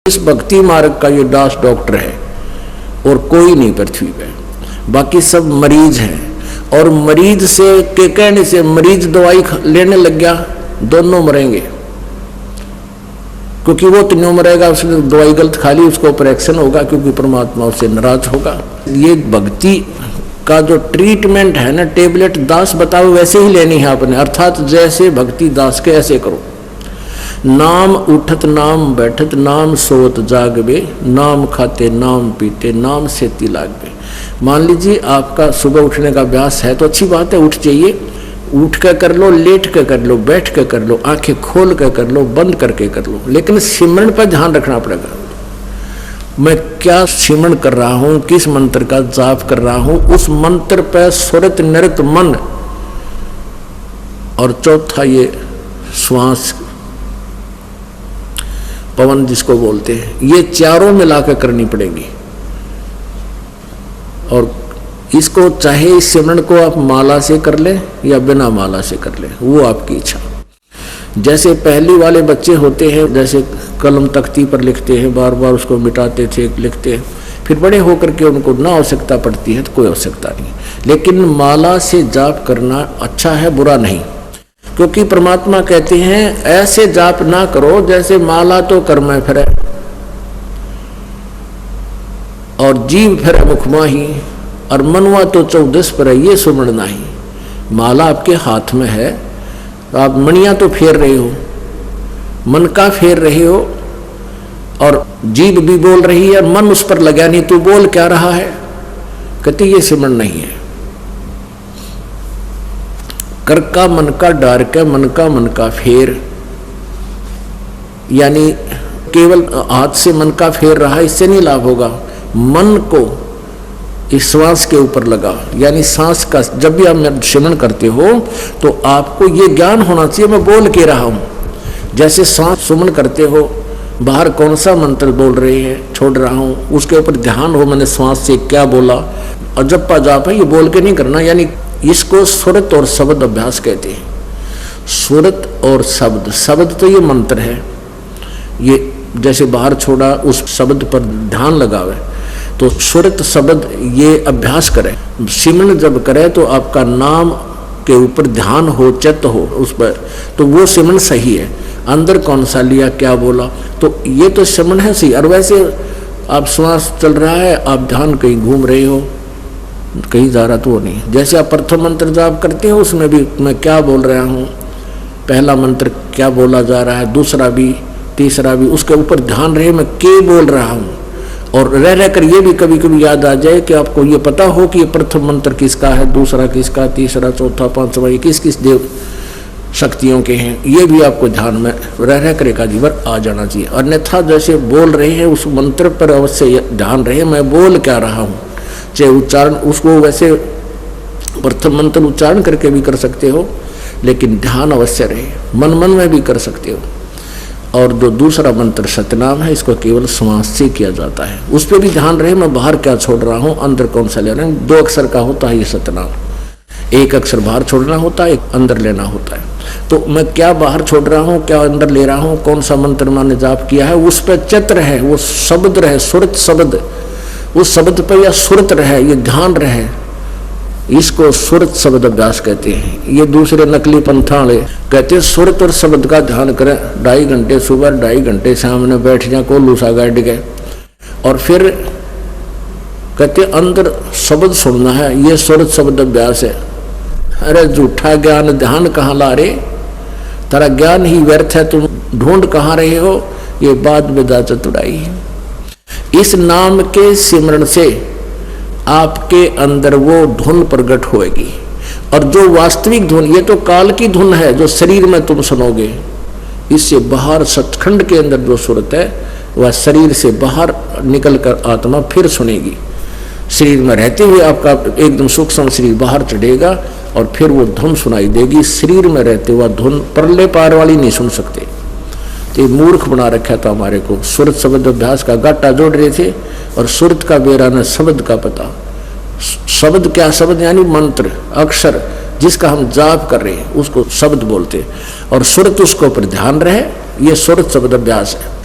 इस भक्ति मार्ग का ये दास डॉक्टर है और कोई नहीं पृथ्वी पे, बाकी सब मरीज हैं। और मरीज से के कहने से मरीज दवाई लेने लग गया, दोनों मरेंगे, क्योंकि वो तीनों मरेगा, उसने दवाई गलत खा ली, उसको ऑपरेशन होगा, क्योंकि परमात्मा उससे नाराज होगा। ये भक्ति का जो ट्रीटमेंट है ना, टेबलेट दास बताओ वैसे ही लेनी है आपने, अर्थात जैसे भक्ति दास के ऐसे करो। नाम उठत नाम बैठत नाम सोत जागबे, नाम खाते नाम पीते नाम सेती लागबे। मान लीजिए आपका सुबह उठने का अभ्यास है तो अच्छी बात है, उठ जाइए, उठ कर कर लो, लेट कर कर लो, बैठ कर कर लो, आंखें खोल कर कर लो, बंद करके कर लो, लेकिन सिमरन पर ध्यान रखना पड़ेगा। मैं क्या सिमरन कर रहा हूं, किस मंत्र का जाप कर रहा हूं, उस मंत्र पर सुरत नृत मन। और चौथा ये श्वास पवन जिसको बोलते हैं, ये चारों मिलाकर करनी पड़ेगी। और इसको चाहे इस सिमरन को आप माला से कर ले या बिना माला से कर ले, वो आपकी इच्छा। जैसे पहली वाले बच्चे होते हैं, जैसे कलम तख्ती पर लिखते हैं, बार बार उसको मिटाते थे, लिखते हैं, फिर बड़े होकर के उनको ना आवश्यकता पड़ती है तो कोई आवश्यकता नहीं। लेकिन माला से जाप करना अच्छा है, बुरा नहीं, क्योंकि परमात्मा कहते हैं ऐसे जाप ना करो जैसे माला तो कर्म फिरे और जीव फिरे मुख माही और मनवा तो 14 पर, ये सुमरण नहीं। माला आपके हाथ में है, आप मणियां तो फेर रहे हो, मन का फेर रहे हो, और जीभ भी बोल रही है, मन उस पर लगा नहीं, तू बोल क्या रहा है? कहते ये सिमरण नहीं है। कर का मन का डार के मन का फेर, यानी केवल हाथ से मन का फेर रहा, इससे नहीं लाभ होगा। मन को इस श्वास के ऊपर लगा, यानी सांस का, जब भी आप सिमरन करते हो तो आपको ये ज्ञान होना चाहिए मैं बोल के रहा हूं। जैसे सांस सुमन करते हो, बाहर कौन सा मंत्र बोल रहे हैं, छोड़ रहा हूं, उसके ऊपर ध्यान हो, मैंने श्वास से क्या बोला। और जप्पा जाप है, ये बोल के नहीं करना, यानी इसको सुरत और शब्द अभ्यास कहते हैं। सुरत और शब्द, शब्द तो ये मंत्र है, ये जैसे बाहर छोड़ा उस शब्द पर ध्यान लगावे, तो सुरत शब्द ये अभ्यास करें। सिमरन जब करे तो आपका नाम के ऊपर ध्यान हो, चित्त हो उस पर, तो वो सिमरन सही है। अंदर कौन सा लिया, क्या बोला, तो ये तो सिमरन है सही। और वैसे आप श्वास चल रहा है, आप ध्यान कहीं घूम रहे हो, कहीं जा रहा तो वो नहीं। जैसे आप प्रथम मंत्र जाप करते हो, उसमें भी मैं क्या बोल रहा हूँ, पहला मंत्र क्या बोला जा रहा है, दूसरा भी, तीसरा भी, उसके ऊपर ध्यान रहे मैं क्या बोल रहा हूँ। और रह रहकर ये भी कभी कभी याद आ जाए कि आपको ये पता हो कि ये प्रथम मंत्र किसका है, दूसरा किसका, तीसरा, चौथा, पांचवा, ये किस किस देव शक्तियों के हैं, ये भी आपको ध्यान में रह रहकर एकाधी बार आ जाना चाहिए। अन्यथा जैसे बोल रहे हैं उस मंत्र पर अवश्य ध्यान रहे मैं बोल क्या रहा हूँ। चाहे उच्चारण उसको वैसे प्रथम मंत्र उच्चारण करके भी कर सकते हो, लेकिन ध्यान अवश्य रहे, मन मन में भी कर सकते हो। और जो दूसरा मंत्र सतनाम है, इसको केवल श्वास से किया जाता है, उस पर भी ध्यान रहे मैं बाहर क्या छोड़ रहा हूँ, अंदर कौन सा ले रहा हूँ। 2 अक्षर का होता है ये सतनाम, 1 अक्षर बाहर छोड़ना होता है, 1 अंदर लेना होता है। तो मैं क्या बाहर छोड़ रहा हूँ, क्या अंदर ले रहा हूँ, कौन सा मंत्र मैंने जाप किया है, उस पर चित्त रहे, वो शब्द रहे, सुरत शब्द, उस शब्द पर या सुरत रहे, ये ध्यान रहे, इसको सुरत शब्द अभ्यास कहते हैं। ये दूसरे नकली पंथाले कहते हैं सुरत और शब्द का ध्यान करें, 2.5 घंटे सुबह, 2.5 घंटे सामने बैठ जाए कोल्लू सा गाड़ के, और फिर कहते अंदर शब्द सुनना है, ये सुरत शब्द अभ्यास है। अरे झूठा ज्ञान ध्यान कहाँ ला रहे, तेरा ज्ञान ही व्यर्थ है, तुम ढूंढ कहाँ रहे हो, ये बात बेदा चतुराई है। इस नाम के सिमरन से आपके अंदर वो धुन प्रकट होएगी, और जो वास्तविक धुन, ये तो काल की धुन है जो शरीर में तुम सुनोगे, इससे बाहर सचखंड के अंदर जो सुरत है वह शरीर से बाहर निकलकर आत्मा फिर सुनेगी। शरीर में रहते हुए आपका एकदम सूक्ष्म शरीर बाहर चढ़ेगा और फिर वो धुन सुनाई देगी। शरीर में रहते हुआ धुन परले पार वाली नहीं सुन सकते, तो मूर्ख बना रखा था हमारे को। सुरत शब्द अभ्यास का गाटा जोड़ रहे थे और सुरत का बेरा न शब्द का पता। शब्द क्या, शब्द यानी मंत्र, अक्षर जिसका हम जाप कर रहे हैं उसको शब्द बोलते, और सुरत उसको पर ध्यान रहे, ये सुरत शब्द अभ्यास है।